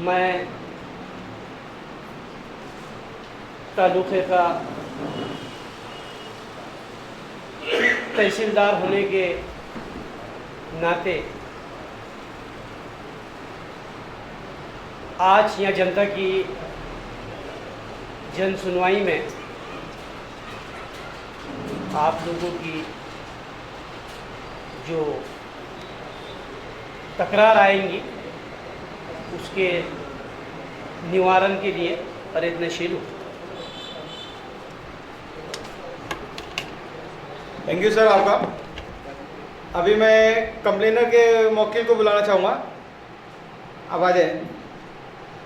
मैं तालुक़े का तहसीलदार होने के नाते आज यहाँ जनता की जन सुनवाई में आप लोगों की जो तकरार आएंगी उसके निवारण के लिए प्रयत्नशील हूँ। थैंक यू सर आपका। अभी मैं कंप्लेनर के वकील को बुलाना चाहूँगा। अब आ जाए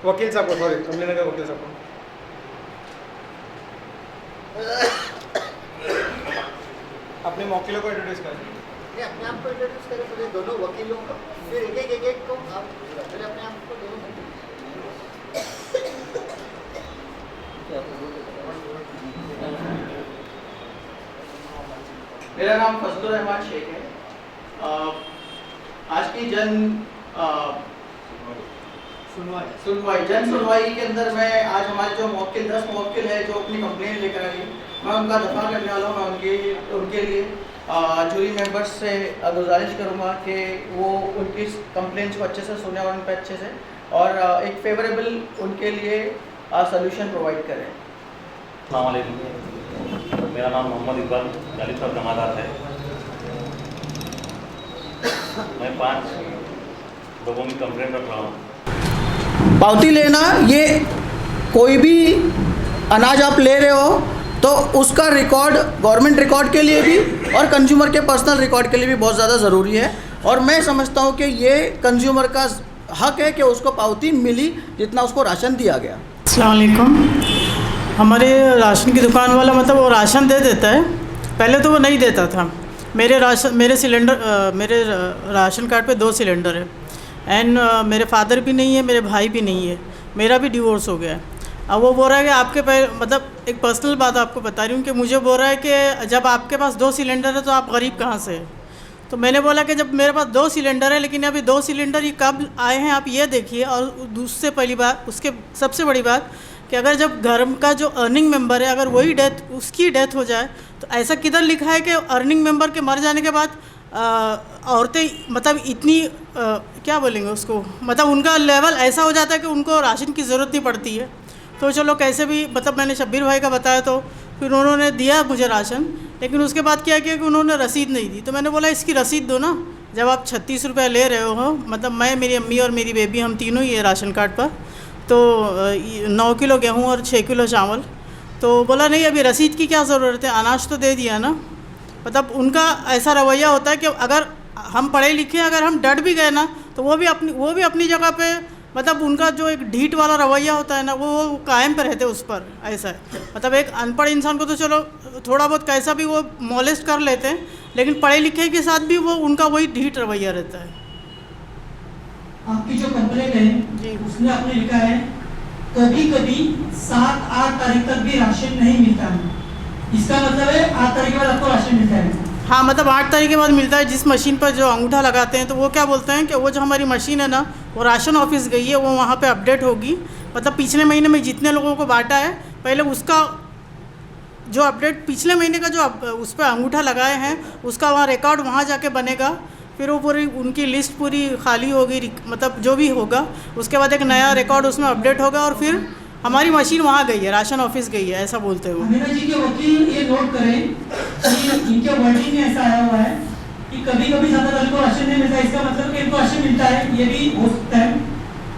वकील साहब को, सॉरी कंप्लेनर के वकील साहब को। अपने वकीलों को इंट्रोड्यूस करें। अपने आप को इंट्रोड्यूस करें पहले दोनों वकीलों को, फिर एक को आप पहले अपने आप को दोनों। मेरा नाम फजलुर रहमान शेख है। आज की जन सुनवाई के अंदर मैं आज हमारे जो मौक्किल 10 मौक्किल है जो अपनी कंप्लेंट लेकर आई, मैं उनका दफा करने वाला हूँ। मैं उनके लिए जूरी मेंबर्स से गुजारिश करूँगा कि वो उनकी कंप्लेंट्स को अच्छे से सुने और उन पर अच्छे से और एक फेवरेबल उनके लिए सॉल्यूशन प्रोवाइड करें। अस्सलाम वालेकुम, मेरा नाम मोहम्मद इकबाल जालिब साहब जमादार है। मैं 5 लोगों की कंप्लेंट रख रहा हूँ। पावती लेना, ये कोई भी अनाज आप ले रहे हो तो उसका रिकॉर्ड गवर्नमेंट रिकॉर्ड के लिए भी और कंज्यूमर के पर्सनल रिकॉर्ड के लिए भी बहुत ज़्यादा ज़रूरी है। और मैं समझता हूँ कि ये कंज्यूमर का हक है कि उसको पावती मिली जितना उसको राशन दिया गया। अस्सलाम वालेकुम। हमारे राशन की दुकान वाला मतलब वो राशन दे देता है, पहले तो वो नहीं देता था। मेरे राशन कार्ड पे 2 सिलेंडर है एंड मेरे फादर भी नहीं है, मेरे भाई भी नहीं है, मेरा भी डिवोर्स हो गया है। अब वो बोल रहा है कि आपके मतलब एक पर्सनल बात आपको बता रही हूँ कि मुझे बोल रहा है कि जब आपके पास 2 सिलेंडर है तो आप गरीब कहाँ से है। तो मैंने बोला कि जब मेरे पास 2 सिलेंडर है, लेकिन अभी 2 सिलेंडर ये कब आए हैं आप ये देखिए। और दूसरे पहली बात, उसके सबसे बड़ी बात कि अगर जब घर का जो अर्निंग मेंबर है अगर वही उसकी डेथ हो जाए तो ऐसा किधर लिखा है कि अर्निंग मेंबर के मर जाने के बाद औरतें मतलब इतनी क्या बोलेंगे उसको, मतलब उनका लेवल ऐसा हो जाता है कि उनको राशन की ज़रूरत नहीं पड़ती है। तो चलो कैसे भी मतलब मैंने शब्बीर भाई का बताया तो फिर उन्होंने दिया मुझे राशन, लेकिन उसके बाद क्या किया कि उन्होंने रसीद नहीं दी। तो मैंने बोला इसकी रसीद दो ना, जब आप 36 रुपये ले रहे हो, मतलब मैं, मेरी अम्मी और मेरी बेबी हम तीनों ही है राशन कार्ड पर, तो 9 किलो गेहूँ और 6 किलो चावल। तो बोला नहीं अभी रसीद की क्या ज़रूरत है, अनाज तो दे दिया ना। मतलब उनका ऐसा रवैया होता है कि अगर हम पढ़े लिखे अगर हम डट भी गए ना तो वो भी अपनी जगह पे, मतलब उनका जो एक ढीठ वाला रवैया होता है ना वो कायम पे रहते उस पर। ऐसा है मतलब एक अनपढ़ इंसान को तो चलो थोड़ा बहुत कैसा भी वो मॉलेस्ट कर लेते हैं, लेकिन पढ़े लिखे के साथ भी वो उनका वही ढीठ रवैया रहता है। आपकी जो कंप्लेंट है जी, उसमें आपने लिखा है कभी कभी 7-8 तारीख तक भी राशन नहीं मिलता है। इसका मतलब है 8 तारीख के बाद आपको राशन मिलता है? हाँ, मतलब 8 तारीख के बाद मिलता है। जिस मशीन पर जो अंगूठा लगाते हैं तो वो क्या बोलते हैं कि वो जो हमारी मशीन है ना वो राशन ऑफिस गई है, वो वहाँ पे अपडेट होगी। मतलब पिछले महीने में जितने लोगों को बांटा है पहले उसका जो अपडेट पिछले महीने का जो उस पर अंगूठा लगाए हैं उसका वहाँ रिकॉर्ड वहाँ जाके बनेगा। फिर वो पूरी उनकी लिस्ट पूरी खाली होगी, मतलब जो भी होगा उसके बाद एक नया रिकॉर्ड उसमें अपडेट होगा और फिर हमारी मशीन वहाँ गई है, राशन ऑफिस गई है, ऐसा बोलते हैं वो। अमीना जी के वकील ये नोट करें कि इनके वर्डिंग में ऐसा आया हुआ है कि कभी कभी 7 तारीख को राशन नहीं मिलता, इसका मतलब कि इनको राशन मिलता है, ये भी हो सकता है।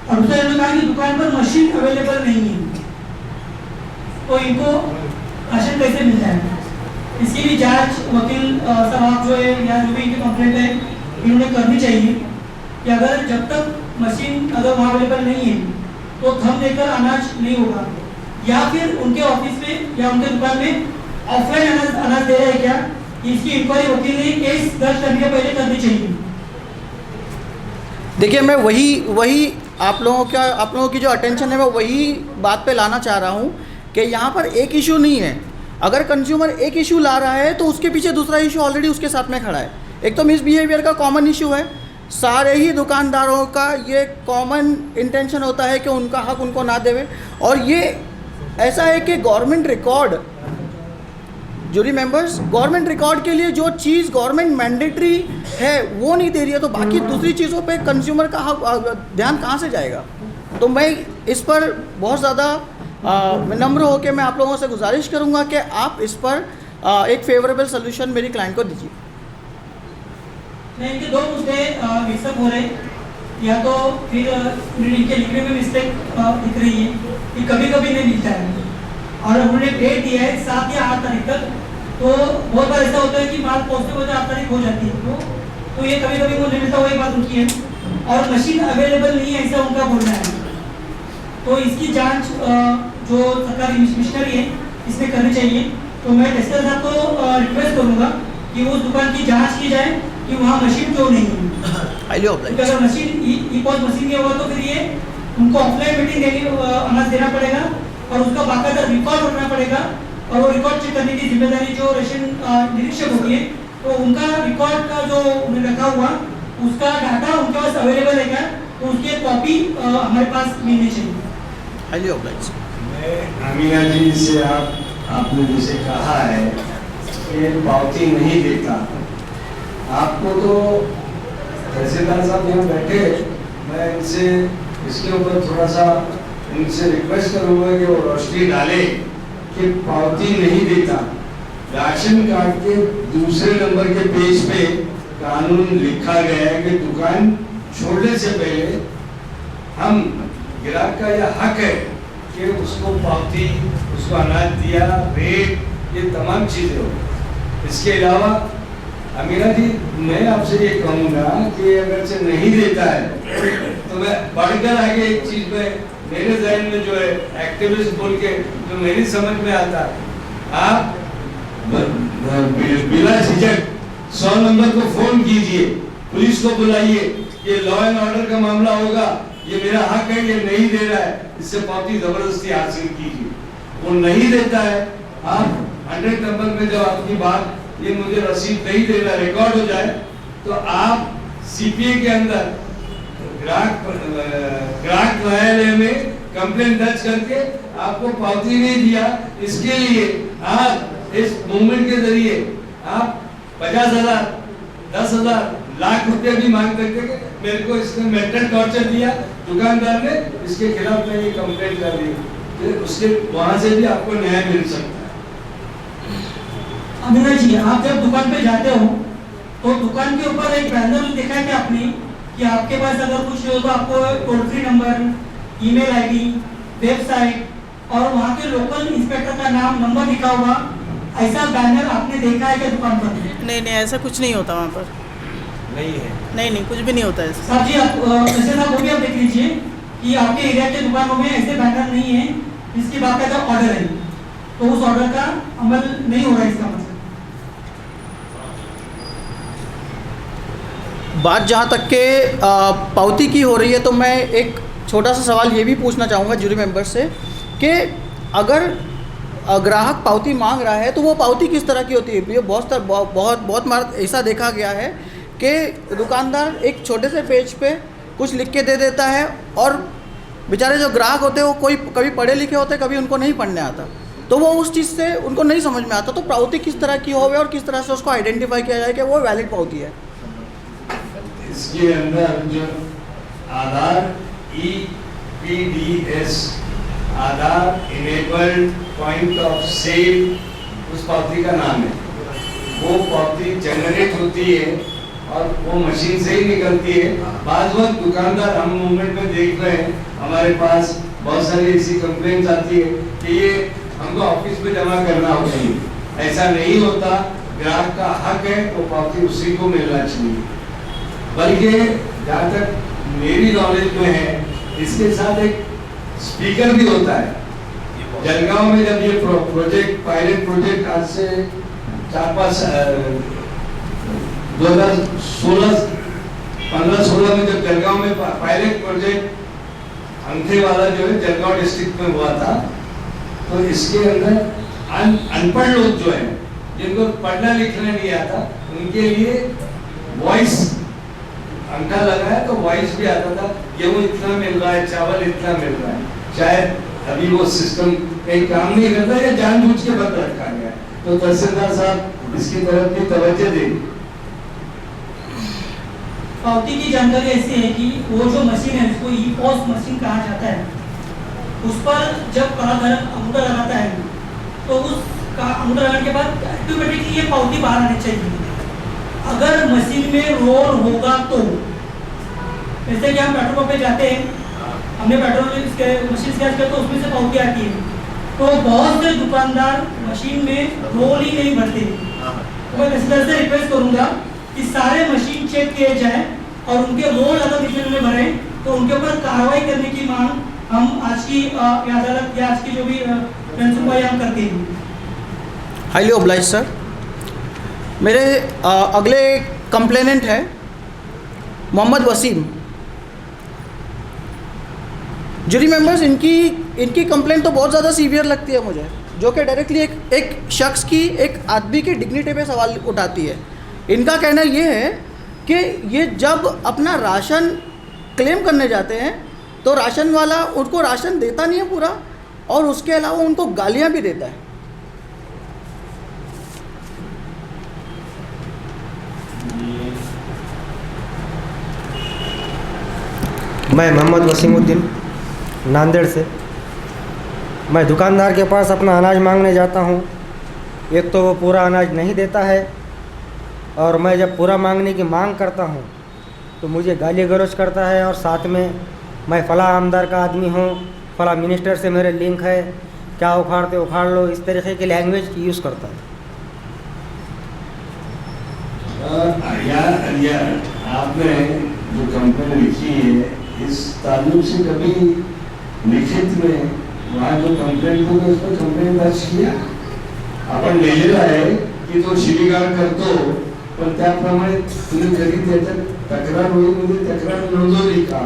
और दूसरा इन्होंने कहा कि दुकान पर मशीन अवेलेबल नहीं है तो इनको राशन कैसे मिलता है। इसकी भी जांच वकील साहब जो है या जो भी इनकी कंप्लेंट है इन्होंने करनी चाहिए कि अगर जब तक मशीन अगर वहाँ अवेलेबल नहीं है तो थम लेकर अनाज नहीं होगा, या फिर उनके ऑफिस में या उनके दुकान में ऑफलाइन अनाज दे रहे हैं क्या, इसकी इंक्वायरी वकील ने केस दर्ज करने के पहले करनी चाहिए। देखिए मैं वही आप लोगों की जो अटेंशन है मैं वही बात पे लाना चाह रहा हूँ कि यहाँ पर एक इशू नहीं है। अगर कंज्यूमर एक इशू ला रहा है तो उसके पीछे दूसरा इशू ऑलरेडी उसके साथ में खड़ा है। एक तो मिसबिहेवियर का कॉमन इशू है, सारे ही दुकानदारों का ये कॉमन इंटेंशन होता है कि उनका हक उनको ना देवे। और ये ऐसा है कि government record, jury members, government record के लिए जो चीज़ गवर्नमेंट मैंडेटरी है वो नहीं दे रही है, तो बाकी दूसरी चीज़ों पे कंज्यूमर का ध्यान कहाँ से जाएगा। तो मैं इस पर बहुत ज़्यादा विनम्र होकर मैं आप लोगों से गुजारिश करूँगा कि आप इस पर एक फेवरेबल सोल्यूशन मेरी क्लाइंट को दीजिए। नहीं, इनके दो मुद्दे मिक्सअप हो रहे हैं, या तो फिर इनके लिखने में मिस्टेक दिख रही है कि कभी कभी नहीं मिलता है, और उन्होंने डेट दिया है 7 या 8 तारीख तक। तो बहुत बार ऐसा होता है कि माल पहुँचते पहुँचते 8 तारीख हो जाती है, तो ये कभी कभी वो नहीं मिलता, वही बात उनकी है। और मशीन अवेलेबल नहीं है ऐसा उनका बोलना है। तो इसकी जांच जो सरकारी मिशनरी है इसमें करनी चाहिए। तो मैं टेस्टर साहब को रिक्वेस्ट करूँगा कि उस दुकान की जांच की जाए कि वहाँ मशीन क्यों नहीं है। अगर मशीन ई-पॉस मशीन नहीं होगा तो फिर ये उनको ऑफलाइन मीटिंग देनी, अनाज देना पड़ेगा और उसका बाकायदा रिकॉर्ड रखना पड़ेगा, और वो रिकॉर्ड चेक करने की जिम्मेदारी जो रेशन निरीक्षक होती है, तो उनका रिकॉर्ड का जो उन्हें रखा हुआ उसका डाटा उनके पास अवेलेबल है क्या, तो उसकी कॉपी हमारे पास मिलनी चाहिए। मैं अमीना जी से आपने जैसे कहा है कि पावती नहीं देता, आपको तो तहसीलदार साहब यहाँ बैठे, मैं इनसे इसके ऊपर थोड़ा सा इनसे रिक्वेस्ट करूँगा कि वो रोशनी डाले कि पावती नहीं देता। राशन कार्ड के दूसरे नंबर के पेज पे कानून लिखा गया है कि दुकान छोड़ने से पहले हम ग्राहक का यह हक है कि उसको पावती, उसको अनाज दिया, रेट, ये तमाम चीज़ें हो। इसके अलावा अमीना जी मैं आपसे ये कहूँगा कि अगर से नहीं देता है तो मैं बढ़कर आगे एक चीज़ में मेरे जहन में जो है एक्टिविस्ट बोल के जो मेरी समझ में आता है, आप बिना झिझक 100 नंबर को फोन कीजिए, पुलिस को बुलाइए, ये लॉ एंड ऑर्डर का मामला होगा, ये मेरा हक है, ये नहीं दे रहा है, इससे पावती जबरदस्ती हासिल कीजिए। वो नहीं देता है, आप 100 नंबर में जब आपकी बात ये मुझे रसीद नहीं दे रहा रिकॉर्ड हो जाए तो आप सीपीए के अंदर ग्राहक न्यायालय में कंप्लेंट दर्ज करके आपको पावती नहीं दिया, इसके लिए आप इस मूवमेंट के जरिए आप 50,000, 10,000, लाख रुपए भी मांग सकते हैं। मेरे को इसने मेंटल टॉर्चर दिया दुकानदार ने, इसके खिलाफ मैंने कंप्लेंट कर दी, उसके वहां से भी आपको न्याय मिल सकता है। अमीना जी, आप जब दुकान पे जाते हो तो दुकान के ऊपर एक बैनर देखा है क्या आपने कि आपके पास अगर कुछ हो तो आपको toll free number, email ID, website और वहाँ के लोकल इंस्पेक्टर का नाम, नंबर लिखा हुआ, ऐसा बैनर आपने देखा है क्या दुकान पर? नहीं नहीं, ऐसा कुछ नहीं होता वहाँ पर, नहीं है। नहीं कुछ भी नहीं होता है। साहब जी, आप वैसे साहब वो भी आप देख लीजिए कि आपके एरिया के दुकानों में ऐसे बैनर नहीं है जिसकी बाकायदा ऑर्डर है, तो उस ऑर्डर का अमल नहीं हो रहा है, इसका मतलब। बात जहाँ तक के पावती की हो रही है, तो मैं एक छोटा सा सवाल ये भी पूछना चाहूँगा जूरी मेंबर से कि अगर ग्राहक पावती मांग रहा है तो वो पावती किस तरह की होती है? ये बहुत बार ऐसा देखा गया है कि दुकानदार एक छोटे से पेज पे कुछ लिख के दे देता है और बेचारे जो ग्राहक होते हैं वो कोई कभी पढ़े लिखे होते हैं, कभी उनको नहीं पढ़ने आता, तो वो उस चीज़ से उनको नहीं समझ में आता। तो पावती किस तरह की होवे और किस तरह से उसको आइडेंटिफाई किया जाए कि वो वैलिड पावती है? इसके अंदर जो Aadhaar EPDS, Aadhaar enabled point of sale, उस पावती का नाम है। वो पावती जनरेट होती है और वो मशीन से ही निकलती है। बाद वक्त दुकानदार, हम मूवमेंट में देख रहे हैं, हमारे पास बहुत सारी ऐसी कंप्लेंट्स आती है कि ये हमको ऑफिस में जमा करना होता है। ऐसा नहीं होता, ग्राहक का हक है, वो पावती उसी को मिलना चाहिए। बल्कि जहाँ तक मेरी नॉलेज में है, इसके साथ एक स्पीकर भी होता है। जलगांव में जब ये प्रोजेक्ट, पायलट प्रोजेक्ट आज से 4-5 2015-16 में जब जलगांव में पायलट प्रोजेक्ट अंधे वाला जो है जलगांव डिस्ट्रिक्ट में हुआ था, तो इसके अंदर अनपढ़ लोग जो है, जिनको पढ़ना लिखना नहीं आता, उनके लिए वॉइस अंका लगाया तो वॉइस भी आता था, गेहूं इतना मिल रहा है, चावल इतना मिल रहा है। शायद अभी वो सिस्टम कहीं काम नहीं करता या जानबूझ के बंद रखा गया है। तो तहसीलदार साहब इसकी तरफ भी तवज्जो दें। पावती की जानकारी ऐसी है कि वो जो मशीन है उसको ई पॉस मशीन कहा जाता है। उस पर जब कलाधारक अंगूठा लगाता है तो उसका अंगूठा लगाने के बाद ऑटोमेटिकली ये पावती बाहर आनी चाहिए। अगर मशीन में रोल होगा तो, जैसे कि हम पेट्रोल पंप पे जाते हैं, हमने पेट्रोल मशीन स्क्रैच किया तो उसमें से पावती आती है, तो बहुत से दुकानदार मशीन में रोल ही नहीं भरते। तो मैं तहसीलदार से रिक्वेस्ट करूंगा कि सारे मशीन चेक किए जाए और उनके रोल अगर किसी ने भरे तो उनके ऊपर कार्रवाई करने की मांग हम आज की अदालत या आज की जो भी सुनवाई हम करते हैं। Highly oblige sir. मेरे अगले कंप्लेनेंट है मोहम्मद वसीम। जूरी मेंबर्स, इनकी कंप्लेंट तो बहुत ज़्यादा सीवियर लगती है मुझे, जो कि डायरेक्टली एक शख्स की, एक आदमी की डिग्निटी पे सवाल उठाती है। इनका कहना ये है कि ये जब अपना राशन क्लेम करने जाते हैं तो राशन वाला उनको राशन देता नहीं है पूरा, और उसके अलावा उनको गालियां भी देता है। मैं मोहम्मद वसीमुद्दीन नांदेड़ से। मैं दुकानदार के पास अपना अनाज मांगने जाता हूँ। एक तो वो पूरा अनाज नहीं देता है, और मैं जब पूरा मांगने की मांग करता हूँ तो मुझे गाली गलौज करता है, और साथ में मैं फ़लाँ आमदार का आदमी हूँ, फ़लाँ मिनिस्टर से मेरे लिंक है, क्या उखाड़ते उखाड़ लो, इस तरीके की लैंग्वेज यूज़ करता है। यार आपने जो कंप्लेन लिखी है इस ताल्लुक से कभी लिखित में वहाँ जो कंप्लेंट होगा उस पर कंप्लेंट दर्ज किया? आपण लिहिलेलं आहे की तो शिवीगाळ करतो, पण त्याप्रमाणे तुम्ही कधी त्याच्यात तक्रार होईल म्हणजे तक्रार नोंदवली का?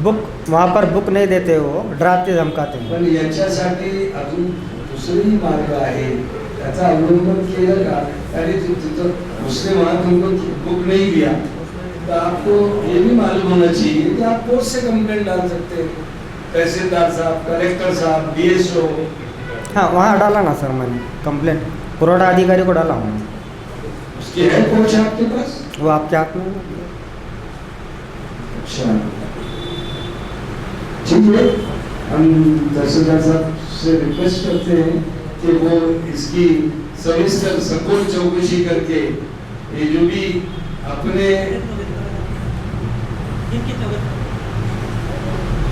बुक वहाँ पर बुक नहीं देते, वो डराते धमकाते हैं। पण याच्यासाठी अजून दुसरी मार्ग आहे, त्याचा अवलंबन केलं का? अरे तिथं उसने वहाँ तुमको बुक नहीं दिया तो आपको ये भी मालूम होना चाहिए कि आप कोर्ट से कंप्लेंट डाल सकते हैं। तहसीलदार साहब, कलेक्टर साहब, DSO। हाँ, वहाँ डाला ना सर मैंने कंप्लेंट, पुरोटा अधिकारी को डाला हूँ। उसकी है कोच आपके पास? वो आपके हाथ में है। अच्छा, ठीक है। हम तहसीलदार साहब से रिक्वेस्ट करते हैं कि वो इसकी सविस्तर सखोल चौकसी करके ये जो भी अपने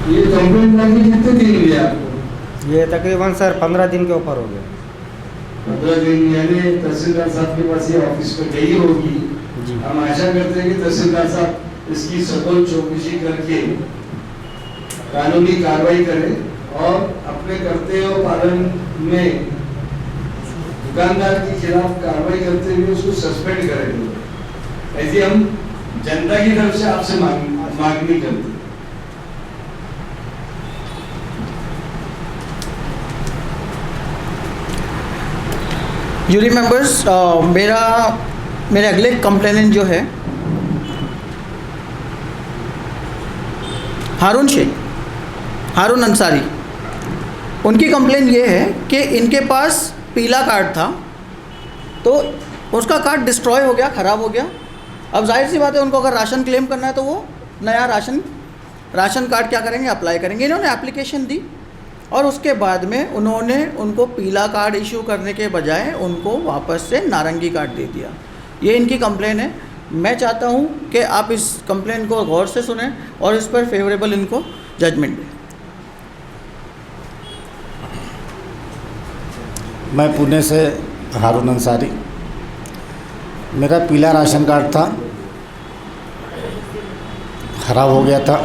ये कंप्लेंट लाने कितने दिन हुए आपको? ये तकरीबन सर 15 दिन के ऊपर हो गए। 15 दिन, यानी तहसीलदार साहब के पास ये ऑफिस पे गई होगी। जी। हम आशा करते हैं कि तहसीलदार साहब इसकी सखोल चौकसी करके कानूनी कार्रवाई करें और अपने कर्तव्य पालन में दुकानदार के खिलाफ कार्रवाई करते हुए उसको सस्पेंड करेंगे। ऐसी हम जनता की तरफ से आपसे मांगनी करते हैं। जूरी मेंबर्स, मेरे अगले कंप्लेनेंट जो है हारून अंसारी। उनकी कंप्लेन ये है कि इनके पास पीला कार्ड था तो उसका कार्ड डिस्ट्रॉय हो गया, ख़राब हो गया। अब जाहिर सी बात है, उनको अगर राशन क्लेम करना है तो वो नया राशन कार्ड क्या करेंगे, अप्लाई करेंगे। इन्होंने एप्लीकेशन दी और उसके बाद में उन्होंने उनको पीला कार्ड इशू करने के बजाय उनको वापस से नारंगी कार्ड दे दिया। ये इनकी कंप्लेन है। मैं चाहता हूँ कि आप इस कंप्लेन को गौर से सुनें और इस पर फेवरेबल इनको जजमेंट दें। मैं पुणे से हारून अंसारी। मेरा पीला राशन कार्ड था, ख़राब हो गया था,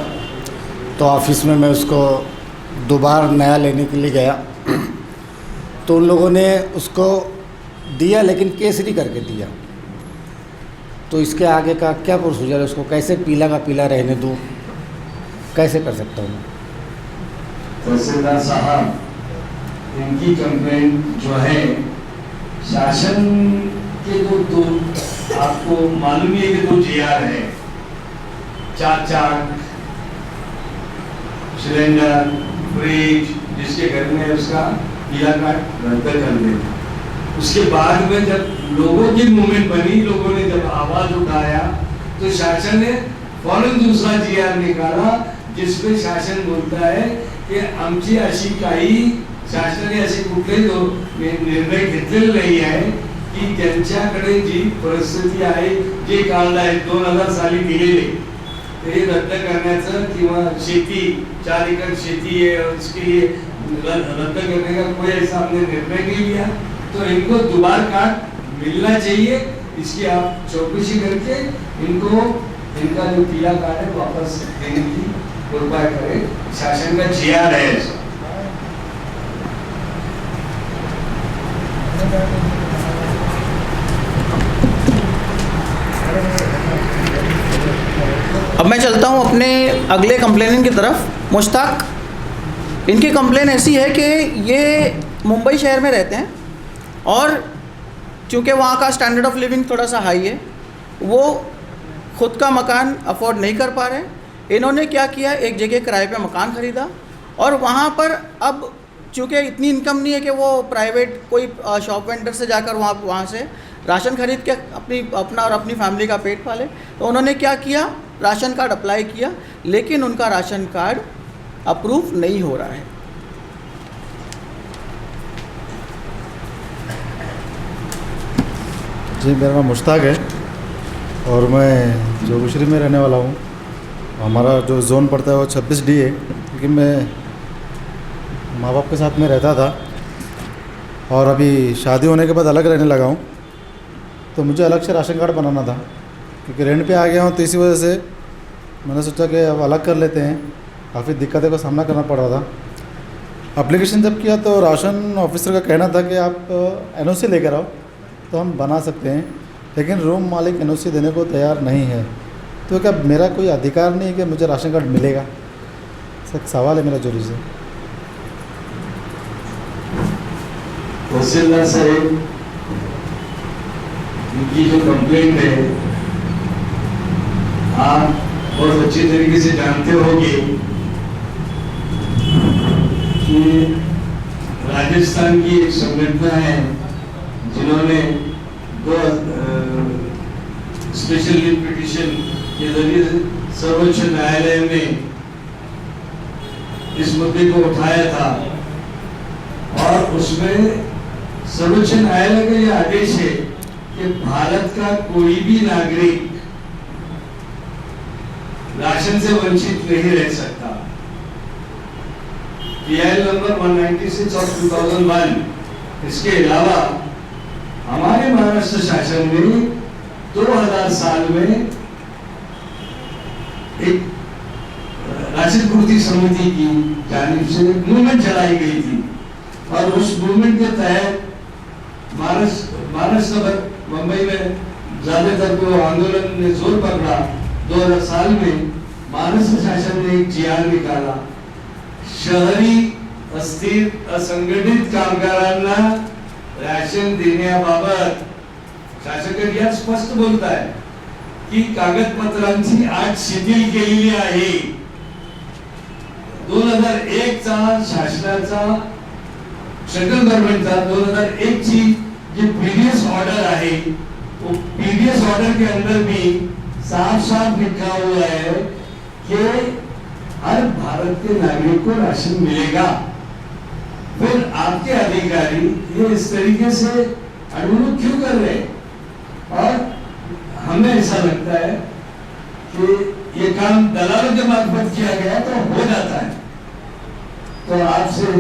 तो ऑफिस में मैं उसको दोबारा नया लेने के लिए गया तो उन लोगों ने उसको दिया, लेकिन केसरी करके दिया। तो इसके आगे का क्या प्रोसीजर है? उसको कैसे पीला का पीला रहने दूँ, कैसे कर सकता हूँ? तहसीलदार साहब, इनकी कंप्लेंट जो है शासन के दो आपको मालूम है कि 2 GR है, चाक, सिलेंडर, फ्रिज, जिसके घर में उसका पीला कार्ड रद्द कर देना। उसके बाद में जब लोगों की मूवमेंट बनी, लोगों ने जब आवाज उठाया तो शासन ने फौरन दूसरा GR निकाला, जिसमें शासन बोलता है की आमची अशी काही शासनाने असे कुठले निर्णय घेतलेले नाही आहे की त्यांच्याकडे जी परिस्थिती आहे, जे काढलं आहे 2000 साली दिलेले ते रद्द करण्याचं किंवा शेती 4 एकड़ शेती है उसके लिए रद्द करने का कोई ऐसा हमने निर्णय नहीं लिया, तो इनको दोबारा कार्ड मिलना चाहिए। इसकी आप चौकसी करके इनको इनका जो पीला कार्ड है वापस देने की कृपा करें। शासन का GR है ऐसा। अब मैं चलता हूँ अपने अगले कंप्लेनेंट की तरफ। मुश्ताक, इनकी कंप्लेन ऐसी है कि ये मुंबई शहर में रहते हैं और चूँकि वहाँ का स्टैंडर्ड ऑफ लिविंग थोड़ा सा हाई है, वो ख़ुद का मकान अफोर्ड नहीं कर पा रहे। इन्होंने क्या किया, एक जगह किराए पे मकान ख़रीदा और वहाँ पर अब चूँकि इतनी इनकम नहीं है कि वो प्राइवेट कोई शॉप वेंडर से जाकर वहाँ से राशन खरीद के अपना और अपनी फैमिली का पेट पाले, तो उन्होंने क्या किया, राशन कार्ड अप्लाई किया, लेकिन उनका राशन कार्ड अप्रूव नहीं हो रहा है। जी, मेरा नाम मुश्ताक है और मैं जोगेश्वरी में रहने वाला हूँ। हमारा जो जोन पड़ता है वो 26D है, क्योंकि मैं माँ बाप के साथ में रहता था और अभी शादी होने के बाद अलग रहने लगा हूँ, तो मुझे अलग से राशन कार्ड बनाना था। क्योंकि रेंट पे आ गया हूँ, तो इसी वजह से मैंने सोचा कि अब अलग कर लेते हैं। काफ़ी दिक्कतों का सामना करना पड़ रहा था। एप्लीकेशन जब किया तो राशन ऑफिसर का कहना था कि आप NOC लेकर आओ तो हम बना सकते हैं, लेकिन रूम मालिक NOC देने को तैयार नहीं है। तो क्या मेरा कोई अधिकार नहीं है कि मुझे राशन कार्ड मिलेगा? सर, सवाल है मेरा जोरी से। तहसीलदार साहब, इनकी जो कंप्लेंट है आप बहुत अच्छी तरीके से जानते होंगे कि राजस्थान की एक संगठन है जिन्होंने स्पेशल लीव पिटीशन के जरिए सर्वोच्च न्यायालय में इस मुद्दे को उठाया था और उसमें सर्वोच्च न्यायालय का यह आदेश है कि भारत का कोई भी नागरिक राशन से वंचित नहीं रह सकता। PIL number 196 of 2001। इसके अलावा हमारे महाराष्ट्र शासन ने 2000 साल में एक राशन पूर्ति समिति की जानिब से मूवमेंट चलाई गई थी और उस मूवमेंट के तहत महाराष्ट्र मुंबई में ज्यादातर को आंदोलन ने जोर पकड़ा। 2000 साल में महाराष्ट्र शासन ने एक GR निकाला, शहरी अस्थिर असंघटित कामगारांना राशन देण्याबाबत शासन GR स्पष्ट बोलता है की कागदपत्रांची अट शिथिल केलेली आहे। 2001 चा शासनाचा सेंट्रल गवर्नमेंटचा 2001 ची जी पीडीएस ऑर्डर आहे, वो पीडीएस ऑर्डर के अंदर भी साफ साफ लिखा हुआ है कि हर भारत के नागरिक को राशन मिलेगा। फिर आपके अधिकारी ये इस तरीके से अनुरोध क्यों कर रहे हैं? और हमें ऐसा लगता है कि ये काम दलालों के मार्फत किया गया तो हो जाता है। तो आपसे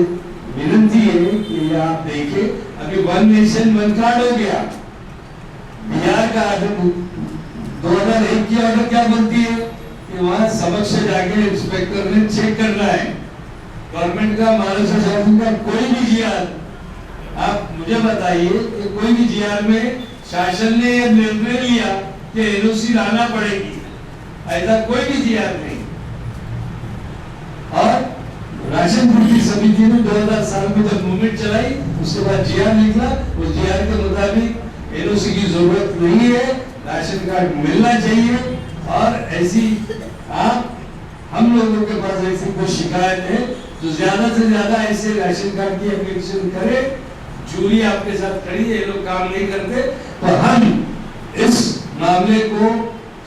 विनती है कि आप देखें, अभी 1 नेशन 1 कार्ड हो गया। बिहार का 2001 की ऑर्डर क्या बोलती है कि वहां समक्ष जाके इंस्पेक्टर ने चेक करना है। गवर्नमेंट का, महाराष्ट्र शासन का कोई भी GR आप मुझे बताइए कि कोई भी GR में शासन ने यह निर्णय लिया कि NOC लाना पड़ेगी, ऐसा कोई भी GR नहीं। और राशन पूर्ति समिति ने 2000 साल में जब मूवमेंट चलाई, उसके बाद GR निकला, उस GR के मुताबिक NOC की जरूरत नहीं है, राशन कार्ड मिलना चाहिए। और ऐसी आप हम लोगों के पास ऐसी कोई शिकायत है तो ज्यादा से ज्यादा ऐसे राशन कार्ड की एप्लीकेशन करे। जूरी आपके साथ खड़ी है, ये लोग काम नहीं करते तो हम इस मामले को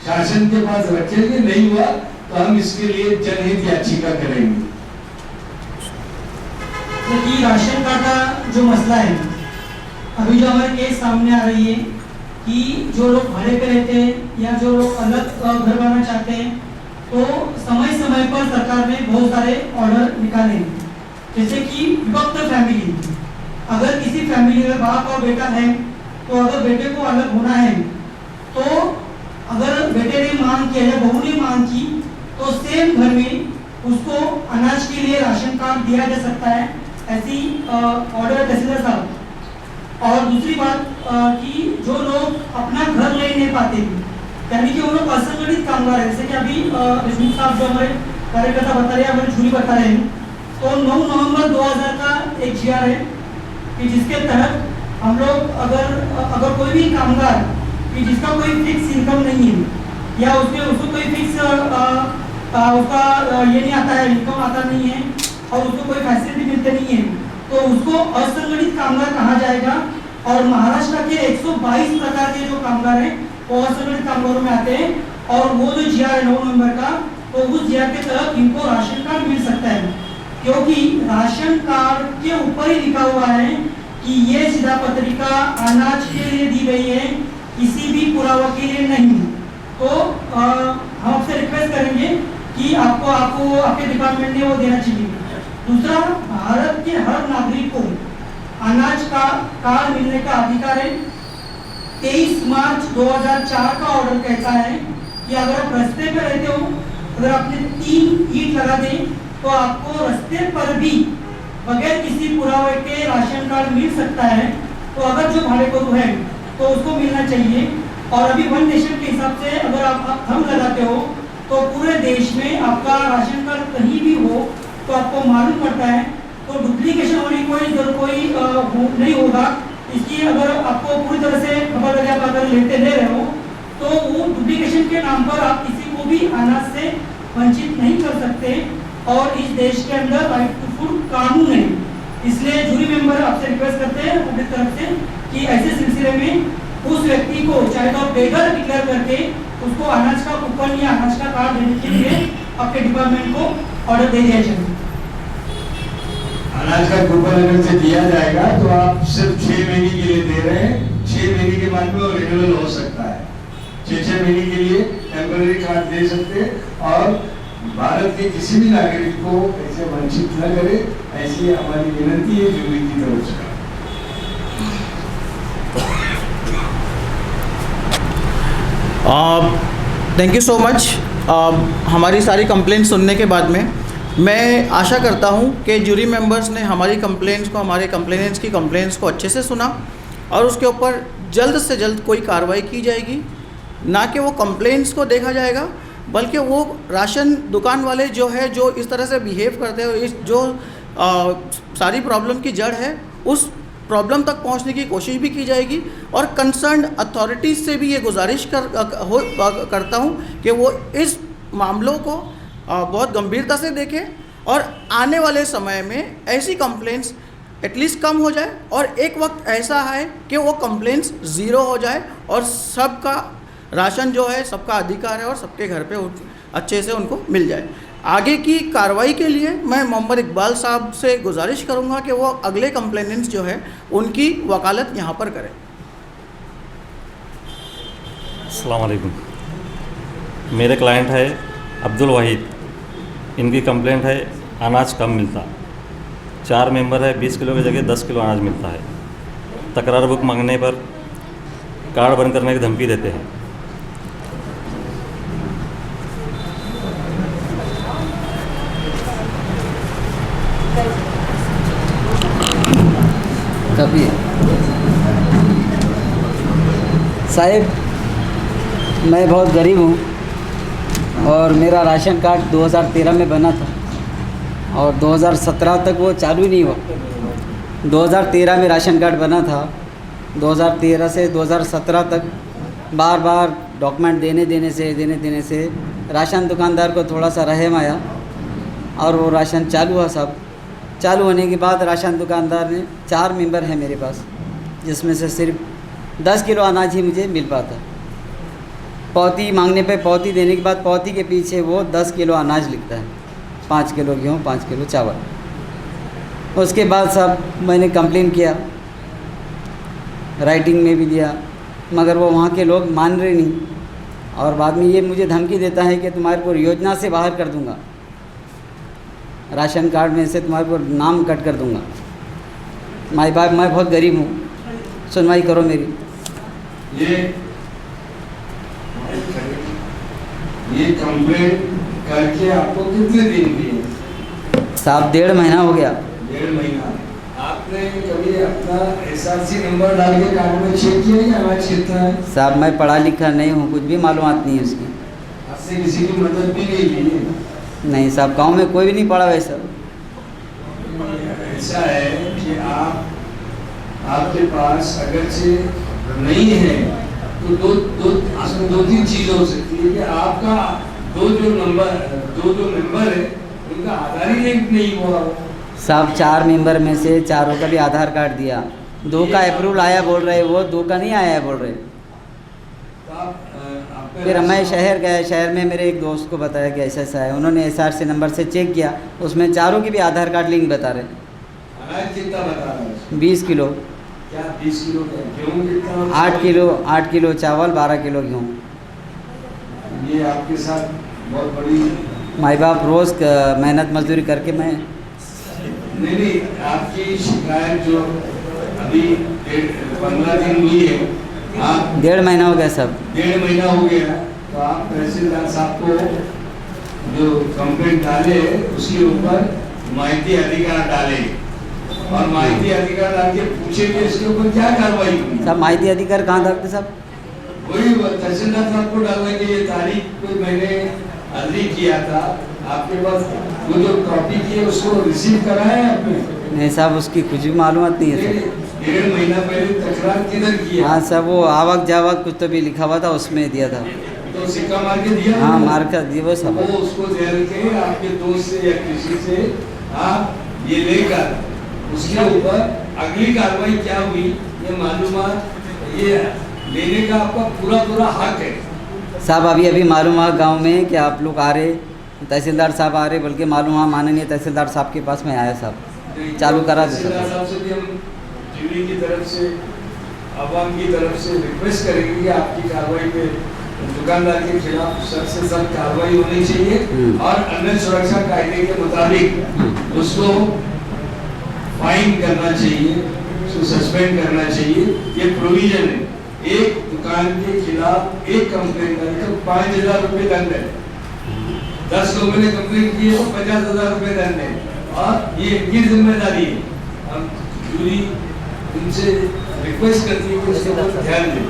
शासन के पास रखेंगे, नहीं हुआ तो हम इसके लिए जनहित याचिका करेंगे। देखिए राशन कार्ड का जो मसला है, अभी जो हमारे केस सामने आ रही है कि जो लोग भाड़े पे रहते हैं या जो लोग अलग घर बनाना चाहते हैं, तो समय समय पर सरकार ने बहुत सारे ऑर्डर निकाले हैं। जैसे कि विभक्त फैमिली, अगर किसी फैमिली में बाप और बेटा है तो अगर बेटे को अलग होना है तो अगर बेटे ने मांग किया या बहू ने मांग की तो सेम घर में उसको अनाज के लिए राशन कार्ड दिया जा सकता है, ऐसी ऑर्डर तहसीलदार साहब। और दूसरी बात कि जो लोग अपना घर ले नहीं पाते, यानी कि वो लोग असंगठित कामगार है, जैसे कि अभी देशमुख साहब जो हमारे कार्यकर्ता बता रहे हैं, हमारे झूरी बता रहे हैं, तो 9 नवंबर 2000 का एक GR है कि जिसके तहत हम लोग अगर कोई भी कामगार कि जिसका कोई फिक्स इनकम नहीं है या उसको कोई फिक्स उसका ये नहीं आता है, इनकम आता नहीं है और उसको कोई फैसिलिटी मिलते नहीं है, तो उसको असंगठित कामगार कहा जाएगा। और महाराष्ट्र के 122 प्रकार के जो कामगार हैं वो असंगठित कामगारों में आते हैं। और वो जो GR है 9 नवंबर का, तो उस GR के तहत इनको राशन कार्ड मिल सकता है, क्योंकि राशन कार्ड के ऊपर ही लिखा हुआ है कि ये सीधा पत्रिका अनाज के लिए दी गई है, किसी भी पुरावा के लिए नहीं। तो हम आपसे रिक्वेस्ट करेंगे कि आपको आपके डिपार्टमेंट ने वो देना चाहिए। दूसरा, भारत के हर नागरिक को अनाज का कार्ड मिलने का अधिकार है। 23 मार्च 2004 का ऑर्डर कहता है कि अगर आप रास्ते पे रहते हो, अगर आपने 3 ईंट लगा दें तो आपको रास्ते पर भी बगैर किसी पुरावे के राशन कार्ड मिल सकता है। तो अगर जो भाड़ेकरू है तो उसको मिलना चाहिए। और अभी वन नेशन के हिसाब से अगर आप थंब लगाते हो तो पूरे देश में आपका राशन कार्ड कहीं भी हो तो आपको मालूम पड़ता है, तो डुप्लीकेशन होने की कोई नहीं होगा। इसलिए अगर आपको पूरी तरह से खबर लगे, आप अगर लेते ले रहे हो तो वो डुप्लीकेशन के नाम पर आप किसी को भी अनाज से वंचित नहीं कर सकते। और इस देश के अंदर राइट टू फूड कानून है। इसलिए जूरी मेंबर आपसे रिक्वेस्ट करते हैं अपनी तरफ से कि ऐसे सिलसिले में उस व्यक्ति को चाहे तो बेघर डिक्लेयर करके उसको अनाज का कूपन या अनाज का कार्ड देने के लिए आपके डिपार्टमेंट को ऑर्डर दे दिया जाए। अनाज का कूपन अगर से दिया जाएगा तो आप सिर्फ 6 महीने के लिए दे रहे हैं। 6 महीने के बाद में वो रिन्यूअल हो सकता है। 6 महीने के लिए टेम्पररी कार्ड दे सकते हैं और भारत के किसी भी नागरिक को ऐसे वंचित न करे, ऐसी हमारी विनती है जूरी की तरफ से। Thank you so much. हमारी सारी कंप्लेंट सुनने के बाद में मैं आशा करता हूं कि जूरी मेंबर्स ने हमारी कंप्लेंट्स को, हमारे कंप्लेनेंट्स की कंप्लेंट्स को अच्छे से सुना और उसके ऊपर जल्द से जल्द कोई कार्रवाई की जाएगी। ना कि वो कंप्लेंट्स को देखा जाएगा, बल्कि वो राशन दुकान वाले जो है जो इस तरह से बिहेव करते हैं, इस जो सारी प्रॉब्लम की जड़ है उस प्रॉब्लम तक पहुंचने की कोशिश भी की जाएगी। और कंसर्न अथॉरिटीज़ से भी ये गुजारिश करता हूं कि वो इस मामलों को बहुत गंभीरता से देखें और आने वाले समय में ऐसी कंप्लेंट्स एटलीस्ट कम हो जाए और एक वक्त ऐसा है कि वो कंप्लेंट्स ज़ीरो हो जाए और सबका राशन जो है सबका अधिकार है और सबके घर पे अच्छे से उनको मिल जाए। आगे की कार्रवाई के लिए मैं मोहम्मद इकबाल साहब से गुजारिश करूंगा कि वो अगले कंप्लेनेंट्स जो है उनकी वकालत यहाँ पर करें। अस्सलाम वालेकुम। मेरे क्लाइंट है अब्दुल वाहिद। इनकी कंप्लेंट है अनाज कम मिलता। 4 मेंबर है, 20 किलो की जगह 10 किलो अनाज मिलता है। तकरार बुक मांगने पर कार्ड बंद करने की धमकी देते हैं। कभी साहिब, मैं बहुत गरीब हूँ और मेरा राशन कार्ड 2013 में बना था और 2017 तक वो चालू नहीं हुआ। 2013 में राशन कार्ड बना था, 2013 से 2017 तक बार बार डॉक्यूमेंट देने से राशन दुकानदार को थोड़ा सा रहम आया और वो राशन चालू हुआ सब। चालू होने के बाद राशन दुकानदार ने 4 मेंबर हैं मेरे पास, जिसमें से सिर्फ 10 किलो अनाज ही मुझे मिल पाता। पौती मांगने पे पौती देने के बाद पौती के पीछे वो 10 किलो अनाज लिखता है, 5 किलो गेहूँ 5 किलो चावल। उसके बाद सब मैंने कंप्लेन किया, राइटिंग में भी दिया, मगर वो वहाँ के लोग मान रहे नहीं। और बाद में ये मुझे धमकी देता है कि तुम्हारे को योजना से बाहर कर दूँगा, राशन कार्ड में से तुम्हारे को नाम कट कर दूँगा। माई बाप मैं बहुत गरीब हूँ, सुनवाई करो मेरी। ये कंप्लेंट करके आपको कितने दिन दिए? साहब 1.5 महीना हो गया। 1.5 महीना। आपने कभी अपना SRC नंबर डाल के कार्ड में चेक किया कि अनाज कितना है? साहब मैं पढ़ा लिखा नहीं हूँ, कुछ भी मालूमात नहीं है उसकी। आपसे किसी की मदद भी नहीं ली? नहीं साहब, गांव में कोई भी नहीं पढ़ा वैसा। ऐसा है कि आपके पास अगर से नहीं है तो दो तीन चीज़ हो सकती है कि आपका दो जो मेंबर है उनका आधार ही लिंक नहीं हुआ। साहब 4 मेंबर में से 4 का भी आधार कार्ड दिया, 2 का अप्रूवल आया बोल रहे, वो 2 का नहीं आया बोल रहे। फिर मैं शहर गया, शहर में मेरे एक दोस्त को बताया कि ऐसा ऐसा है, उन्होंने SRC नंबर से चेक किया, उसमें 4 के भी आधार कार्ड लिंक बता रहे। अनाज कितना बता रहा है? 20 किलो। क्या 20 किलो? गेहूँ कितना? 8 किलो चावल, 12 किलो गेहूँ। ये आपके साथ बहुत बड़ी माई बाप रोज़ मेहनत मजदूरी करके मैं नहीं, आपकी शिकायत जो अभी 15 दिन हुई है, आप 1.5 महीना हो गया सब। 1.5 महीना हो गया, तो आप तहसीलदार साहब को जो कंप्लेंट डाले उसके ऊपर माहिती अधिकार डाले और माहिती अधिकार डाल के पूछे कि इसके ऊपर क्या कार्रवाई हुई। सब माहिती अधिकार कहाँ डालते साहब? वही तहसीलदार साहब को डालने की ये तारीख को मैंने अर्जी किया था, आपके पास वो जो कॉपी की है उसको रिसीव कराया है आपने? नहीं साहब, उसकी कुछ भी मालूमात नहीं है सर। 1.5 महीना पहले तकरार किधर किया? हाँ सर, वो आवक जावक कुछ तो भी लिखा हुआ था, उसमें दिया था। तो सिक्का मार के दिया? हाँ मार कर दिया वो सब। वो उसको दे के आपके दोस्त से या किसी से आप ये लेकर उसके ऊपर अगली कार्रवाई क्या हुई ये मालूमात ये लेने का आपका पूरा हक है साहब। अभी मालूम हुआ गांव में कि आप लोग आ रहे, तहसीलदार साहब आ रहे, बल्कि मालूम हुआ माननीय तहसीलदार साहब के पास में आया साहब, चालू करा दे। तहसीलदार साहब से भी हम जुरी की तरफ से, अवाम की तरफ से रिक्वेस्ट करेंगे कि आपकी कार्रवाई पे दुकानदार के खिलाफ सख्त से सख्त कार्रवाई होनी चाहिए और अन्न सुरक्षा कायदे के मुताबिक उसको फाइन करना चाहिए, उसको सस्पेंड करना चाहिए। ये प्रोविजन है, एक दुकान के खिलाफ एक कंप्लेंट करे तो 5,000 रुपये दंड है, 10 लोगों ने कंप्लेंट की है तो 50,000 रुपये दंड है और ये इनकी जिम्मेदारी है। हम जूरी उनसे रिक्वेस्ट करती है कि उसके ऊपर ध्यान दें।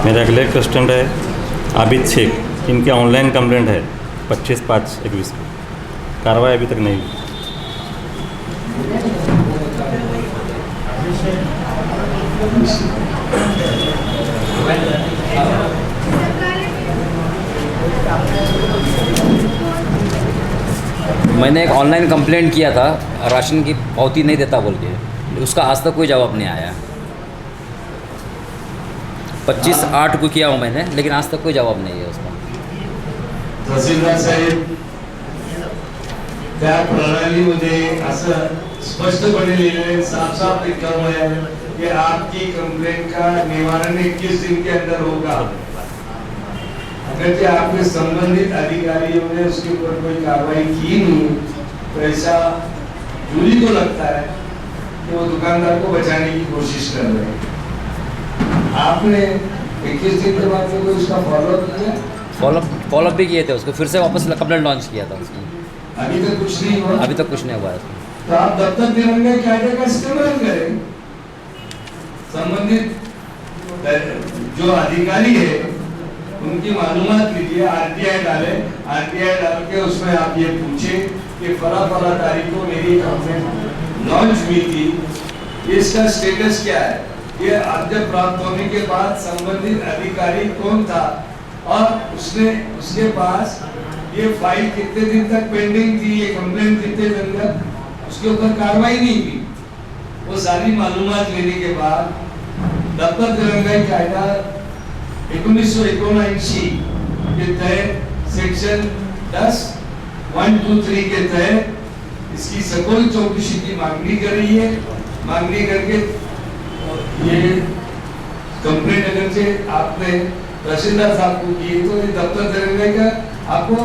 मेरा अगले कस्टमर है आबिद शेख, इनके ऑनलाइन कंप्लेंट है 25/5/21 को, कार्रवाई अभी तक नहीं। मैंने एक ऑनलाइन कंप्लेंट किया था राशन की पावती नहीं देता बोल के, उसका आज तक कोई जवाब नहीं आया। 25/8 को किया हूँ मैंने, लेकिन आज तक कोई जवाब नहीं है उसका। तहसीलदार साहेब, त्या प्रणालीमध्ये असं स्पष्टपणे लिहिलेलं साफ लिखा हुआ है कि आपकी कंप्लेंट का निवारण 21 दिन के अंदर होगा। अगर आपके संबंधित अधिकारियों ने उसके ऊपर कोई कार्रवाई की नहीं तो ऐसा जूरी को लगता है कि वो दुकानदार को बचाने की कोशिश कर रहे हैं। आपने 21 दिन के बाद में कोई उसका फॉलोअप किया? फॉलोअप भी किए थे, उसको फिर से वापस कंप्लेंट लॉन्च किया था उसकी। अभी तक कुछ नहीं हुआ? अभी तक कुछ नहीं हुआ है। तो आप दफ्तर तिरंगे कायदे का इस्तेमाल करें, संबंधित जो अधिकारी है उनकी मालूमात लीजिए, RTI डाले, RTI डाल के उसमें आप ये पूछें कि फला तारीख को मेरी कंप्लेंट लॉन्च हुई थी, इसका स्टेटस क्या है? ये आदेश प्राप्त होने के बाद संबंधित अधिकारी कौन था और उसके पास ये फाइल कितने दिन तक पेंडिंग थी, ये कंप्लेंट कितने दिन तक, उसके ऊपर कार्रवाई नहीं की। वो सारी मालूमात लेने के बाद दफ्तर दिरंगाई कायदा 1979 के तहत सेक्शन 10(1)(2)(3) के तहत इसकी सखोल चौकसी की मांगनी कर रही है। मांगनी करके ये कंप्लेंट अगर से आपने तहसीलदार साहब को की तो ये दफ्तर दिरंगाई का आपको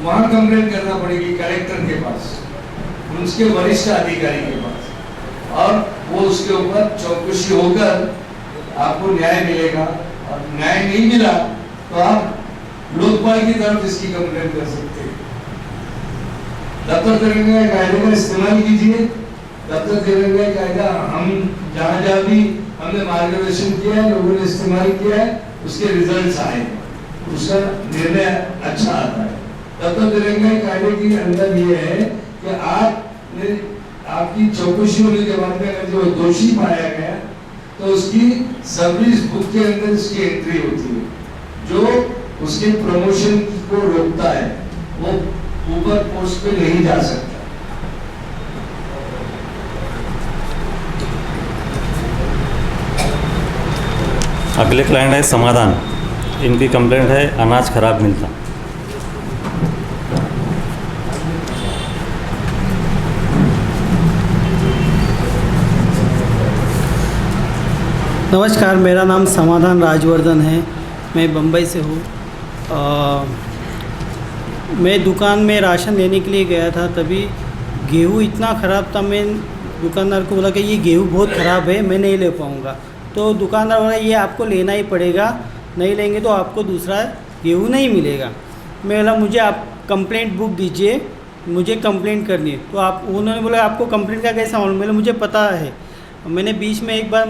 वहाँ कंप्लेंट करना पड़ेगी कलेक्टर के पास, उसके वरिष्ठ अधिकारी के पास, और वो उसके ऊपर चौकसी होकर आपको न्याय मिलेगा। और न्याय नहीं मिला तो आप लोकपाल की तरफ इसकी कंप्लेंट कर सकते हैं। दफ्तर दिरंगाई कायदे का इस्तेमाल कीजिए। दफ्तर दिरंगाई कायदा हम जहाँ भी हमने मार्गदर्शन किया है, लोगों ने इस्तेमाल किया है, उसके रिजल्ट्स आए, उसका निर्णय अच्छा आता है। दफ्तर दिरंगाई कायदे के अंदर ये है कि आपकी चौकसी होने के बाद में अगर जो दोषी पाया गया तो उसकी सर्विस बुक के अंदर उसकी एंट्री होती है, जो उसके प्रमोशन को रोकता है, वो ऊपर पोस्ट पे नहीं जा सकता। अगले क्लाइंट है समाधान। इनकी कंप्लेंट है अनाज खराब मिलता। नमस्कार, मेरा नाम समाधान राजवर्धन है। मैं बम्बई से हूँ। मैं दुकान में राशन लेने के लिए गया था, तभी गेहूँ इतना ख़राब था। मैं दुकानदार को बोला कि ये गेहूँ बहुत ख़राब है, मैं नहीं ले पाऊँगा। तो दुकानदार बोला ये आपको लेना ही पड़ेगा, नहीं लेंगे तो आपको दूसरा गेहूँ नहीं मिलेगा। मैं बोला मुझे आप कंप्लेंट बुक दीजिए, मुझे कंप्लेंट करनी है। तो उन्होंने बोला आपको कंप्लेंट का कैसा मालूम? मैंने मुझे पता है, मैंने बीच में एक बार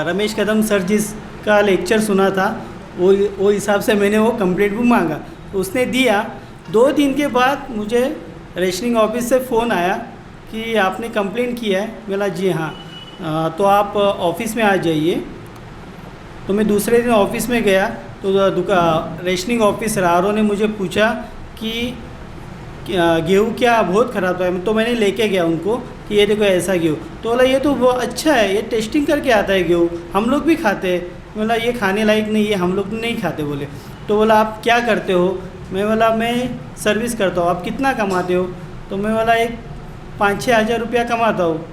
रमेश कदम सर जिसका लेक्चर सुना था, वो हिसाब से मैंने वो कंप्लेंट बुक मांगा, उसने दिया। 2 दिन के बाद मुझे रेशनिंग ऑफिस से फ़ोन आया कि आपने कंप्लेंट किया है। बोला जी हाँ, तो आप ऑफ़िस में आ जाइए। तो मैं दूसरे दिन ऑफिस में गया तो रेशनिंग ऑफिसर आर ने मुझे पूछा कि गेहूँ क्या बहुत ख़राब था। तो मैंने लेके गया उनको कि ये देखो ऐसा गेहूँ। तो बोला ये तो बहुत अच्छा है, ये टेस्टिंग करके आता है गेहूँ, हम लोग भी खाते हैं। बोला ये खाने लायक नहीं है, हम लोग नहीं खाते। बोले तो बोला आप क्या करते हो? मैं बोला मैं सर्विस करता हूँ। आप कितना कमाते हो? तो मैं बोला एक 5-6 हज़ार रुपया कमाता हूँ,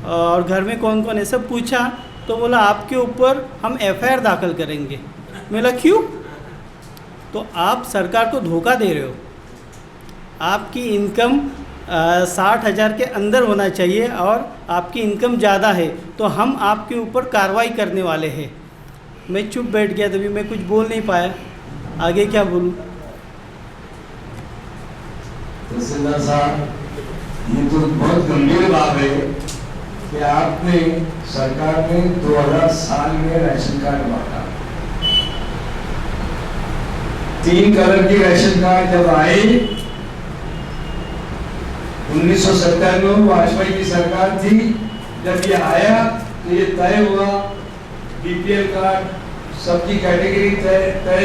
और घर में कौन कौन है सब पूछा। तो बोला आपके ऊपर हम FIR दाखिल करेंगे। मैं बोला क्यों? तो आप सरकार को धोखा दे रहे हो। आपकी इनकम 60,000 के अंदर होना चाहिए और आपकी इनकम ज़्यादा है तो हम आपके ऊपर कार्रवाई करने वाले हैं। मैं चुप बैठ गया, तभी मैं कुछ बोल नहीं पाया। आगे क्या बोलूँ? तहसीलदार साहब, ये तो बहुत गंभीर बात है कि आपने सरकार ने 2007 में राशन कार्ड बांटा। 3 कलर की राशन कार्ड जब आए 1997 में, वाजपेयी की सरकार थी, जब ये आया तो ये तय हुआ BPL कार्ड सबकी कैटेगरी तय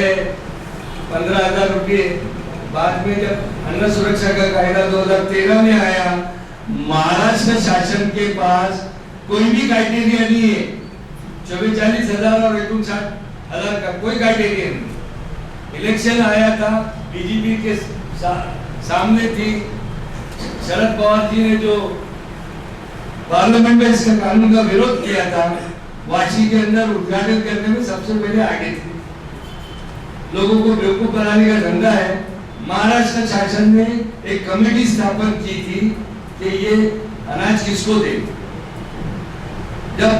15,000 रुपये। बाद में जब अन्न सुरक्षा का कायदा 2013 में आया, महाराष्ट्र शासन के पास कोई भी क्राइटेरिया नहीं है। 44,000 और 59,000 का कोई क्राइटेरिया नहीं। इलेक्शन आया था, BJP के सामने थी। शरद पवार जी ने जो पार्लियामेंट में इसका कानून का विरोध किया था, वाशी के अंदर उद्घाटन करने में सबसे पहले आगे थे। लोगों को बेवकूफ बनाने का धंधा है। महाराष्ट्र शासन ने एक कमेटी स्थापन की थी कि ये अनाज किसको दे। जब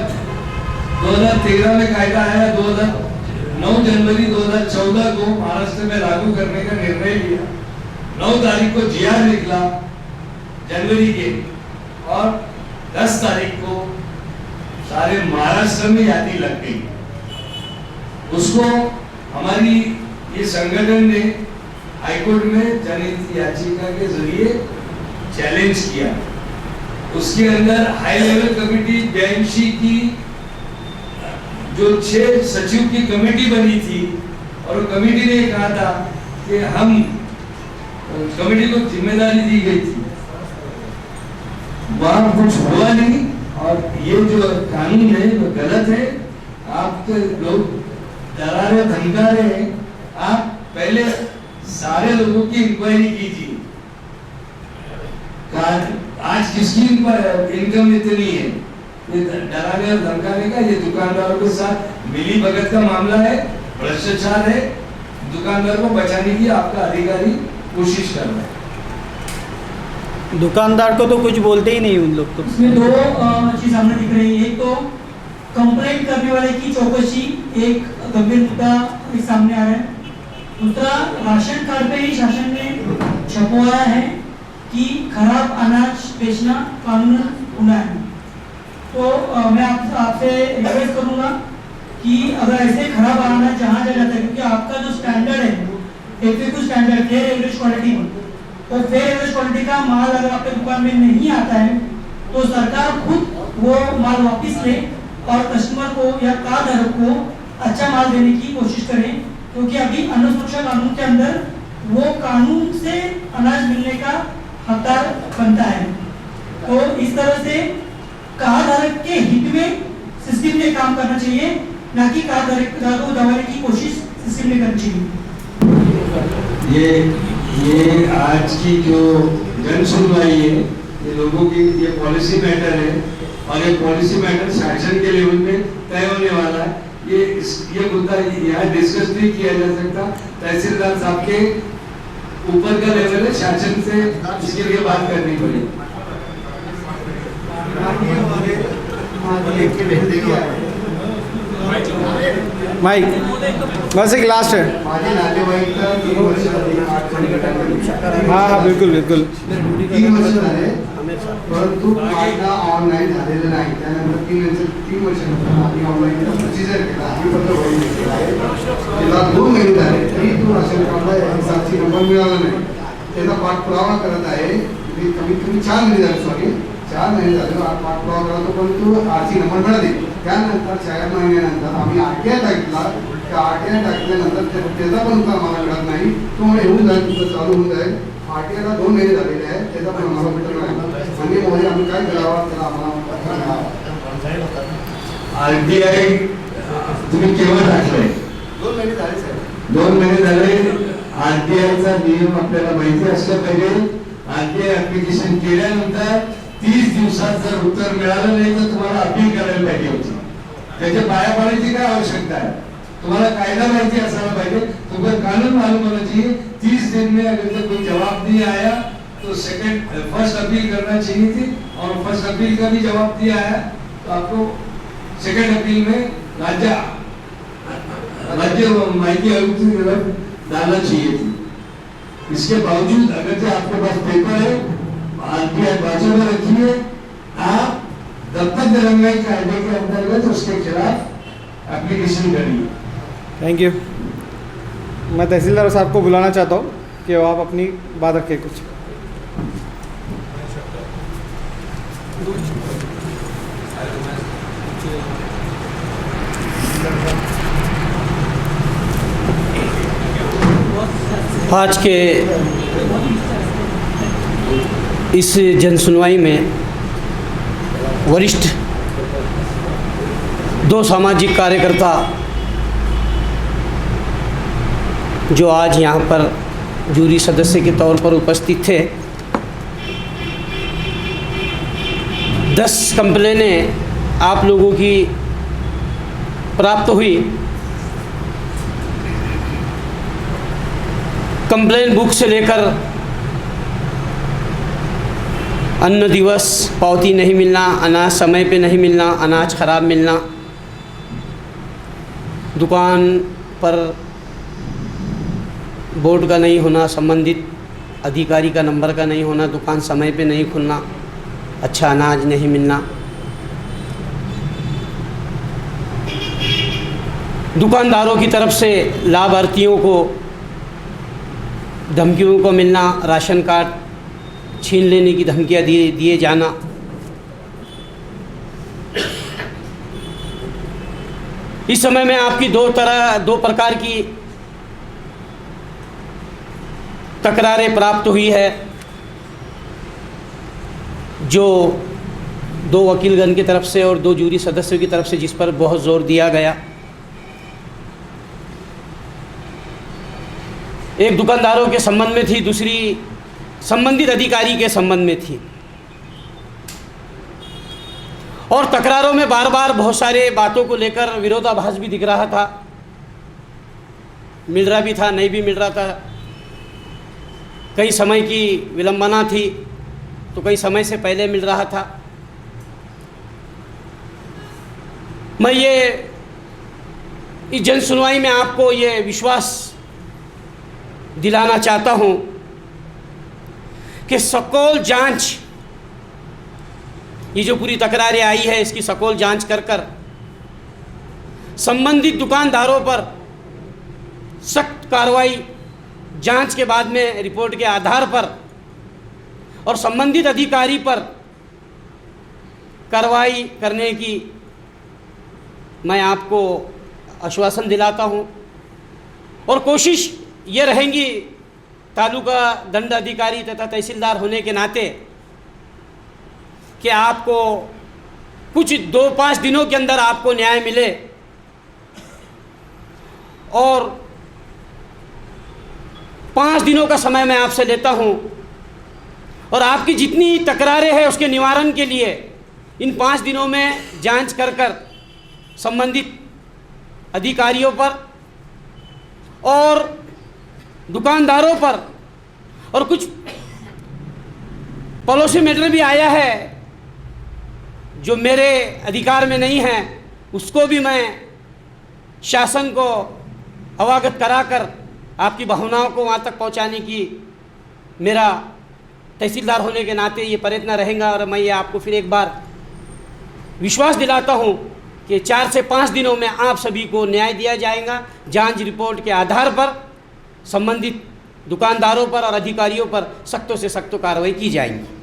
2013 में कायदा आया, 9 जनवरी 2014 को महाराष्ट्र में लागू करने का निर्णय लिया। 9 तारीख को GR निकला जनवरी के, और 10 तारीख को सारे महाराष्ट्र में यादी लग गई। उसको हमारी ये संगठन ने हाईकोर्ट में जनहित याचिका के जरिए चैलेंज किया। उसके अंदर हाई लेवल कमेटी 82 की जो 6 सचिव की कमेटी बनी थी और कमेटी ने कहा था कि हम कमेटी को जिम्मेदारी दी गई थी, वहां कुछ हुआ नहीं और ये जो कानून है वो गलत है। आप तो लोग डरा रहे धमका रहे हैं, आप पहले सारे लोगों की इंक्वायरी कीजिए। आज किसकी इनकम इतनी है, ये डराने और धमकाने का, ये दुकानदारों के साथ मिली भगत का मामला है, भ्रष्टाचार है। दुकानदार को बचाने की आपका अधिकारी कोशिश कर रहा है। दुकानदार को तो कुछ बोलते ही नहीं उन लोग तो। इसमें 2 चीज सामने दिख रही है। एक तो कंप्लेंट करने वाले की चौकसी, एक गंभीर मुद्दा सामने आ रहा है। दूसरा, राशन कार्ड पे ही शासन ने छपवाया है कि खराब अनाज बेचना कानूनन गुनाह है। तो मैं आपसे रिक्वेस्ट करूंगा कि अगर ऐसे खराब अनाज जहाँ जाता है, क्योंकि आपका जो स्टैंडर्ड है FAQ standard fair average quality, तो फेयर एवरेज क्वालिटी का माल अगर आपके दुकान में नहीं आता है तो सरकार खुद वो माल वापस ले और कस्टमर को या कार धारक को अच्छा माल देने की कोशिश करें, क्योंकि अभी अन्न सुरक्षा कानून के अंदर वो कानून से अनाज मिलने का हकदार बनता है। तो इस तरह से कार धारक के हित में सिस्टम ने काम करना चाहिए, ना कि कार धारक को दबाने की कोशिश सिस्टम ने करनी चाहिए। ये आज की जो जन सुनवाई है, ये लोगों की ये पॉलिसी मैटर है और ये पॉलिसी मैटर शासन के लेवल में तय होने वाला है। ये मुद्दा यहाँ डिस्कस नहीं किया जा सकता, तहसीलदार साहब के ऊपर का लेवल है, शासन से इसके लिए बात करनी पड़ेगी। माइक बस एक लास्ट है। हाँ हाँ बिल्कुल बिल्कुल। 3 वर्ष झाले परंतु कायदा ऑनलाईन झालेला नाही, त्यानंतर 3 वर्षानंतर आम्ही ऑनलाईनचा प्रोसिजर केला, आम्ही पत्र भरून घेतलेला आहे। त्याला 2 महिने झाले तरी तो राशन कार्डला साक्षी नंबर मिळाला नाही, त्याचा पाठपुरावा करत आहे। कमीत कमी 4 महिने झाले, सॉरी 4 महिने झाले पाठपुरावा करतो, परंतु आरसी नंबर मिळाले। त्यानंतर 4 महिन्यानंतर आम्ही RTI टाकला, त्या RTI टाकल्यानंतर त्याचा पण उत्तर आम्हाला मिळत नाही। तो म्हणजे होऊन जाईल, तुमचं चालू होऊन जाईल। RTIला 2 महिने झालेले आहेत, त्याचा पण आम्हाला भेटला नाही। म्हणजे मोदी आम्ही काय करावं त्याला आम्हाला RTI तुम्ही केव्हा टाकलंय? 2 महिने झाले साहेब। 2 महिने झाले। RTIचा नियम आपल्याला माहिती असलं पाहिजे। RTI ऍप्लिकेशन केल्यानंतर 30 दिवसात जर उत्तर मिळालं नाही तर तुम्हाला अपील करायला पाहिजे होती। त्याच्या पाया पडायची काय आवश्यकता है? तुम्हाला कायदा माहिती असायला पाहिजे, तुमको कानून मालूम होना चाहिए। 30 दिन में अगर तक कोई जवाब नहीं आया तो फर्स्ट अपील करना चाहिए थी, और फर्स्ट अपील का भी जवाब दिया है तो आपको सेकंड अपील में राज्य माहिती आयुक्त की तरफ डालना चाहिए थी। इसके बावजूद अगर जो आपके पास पेपर है, RTI बाजू में रखिए, आप दत्तक दिलंगाई कायदे के अंतर्गत उसके खिलाफ एप्लीकेशन करिए। Thank you. मैं तहसीलदार साहब को बुलाना चाहता हूँ कि वो आप अपनी बात रखें कुछ। आज के इस जनसुनवाई में वरिष्ठ 2 सामाजिक कार्यकर्ता जो आज यहाँ पर जूरी सदस्य के तौर पर उपस्थित थे, 10 कंप्लेनें आप लोगों की प्राप्त हुई। कंप्लेन बुक से लेकर अन्न दिवस, पावती नहीं मिलना, अनाज समय पे नहीं मिलना, अनाज ख़राब मिलना, दुकान पर बोर्ड का नहीं होना, संबंधित अधिकारी का नंबर का नहीं होना, दुकान समय पे नहीं खुलना, अच्छा अनाज नहीं मिलना, दुकानदारों की तरफ से लाभार्थियों को धमकियों को मिलना, राशन कार्ड छीन लेने की धमकियाँ दिए जाना, इस समय में आपकी दो प्रकार की तकरारें प्राप्त हुई है, जो 2 वकीलगण की तरफ से और 2 जूरी सदस्यों की तरफ से, जिस पर बहुत जोर दिया गया। एक दुकानदारों के संबंध में थी, दूसरी संबंधित अधिकारी के संबंध में थी। और तकरारों में बार बार बहुत सारे बातों को लेकर विरोधाभास भी दिख रहा था, मिल रहा भी था, नहीं भी मिल रहा था। कई समय की विलंबना थी तो कई समय से पहले मिल रहा था। मैं ये इस जन सुनवाई में आपको ये विश्वास दिलाना चाहता हूँ कि सकोल जांच, ये जो पूरी तकरारें आई है इसकी सकोल जांच कर संबंधित दुकानदारों पर सख्त कार्रवाई, जांच के बाद में रिपोर्ट के आधार पर और संबंधित अधिकारी पर कार्रवाई करने की मैं आपको आश्वासन दिलाता हूं। और कोशिश ये रहेंगी तालुका दंड अधिकारी तथा तहसीलदार होने के नाते कि आपको कुछ 2-5 दिनों के अंदर आपको न्याय मिले और 5 दिनों का समय मैं आपसे लेता हूं और आपकी जितनी तकरारें हैं उसके निवारण के लिए इन 5 दिनों में जांच कर संबंधित अधिकारियों पर और दुकानदारों पर, और कुछ पड़ोसी मैटर भी आया है जो मेरे अधिकार में नहीं है, उसको भी मैं शासन को अवगत कराकर आपकी भावनाओं को वहाँ तक पहुँचाने की मेरा तहसीलदार होने के नाते ये प्रयत्न रहेगा। और मैं ये आपको फिर एक बार विश्वास दिलाता हूँ कि 4 से 5 दिनों में आप सभी को न्याय दिया जाएगा। जांच रिपोर्ट के आधार पर संबंधित दुकानदारों पर और अधिकारियों पर सख्तों से सख्त कार्रवाई की जाएगी।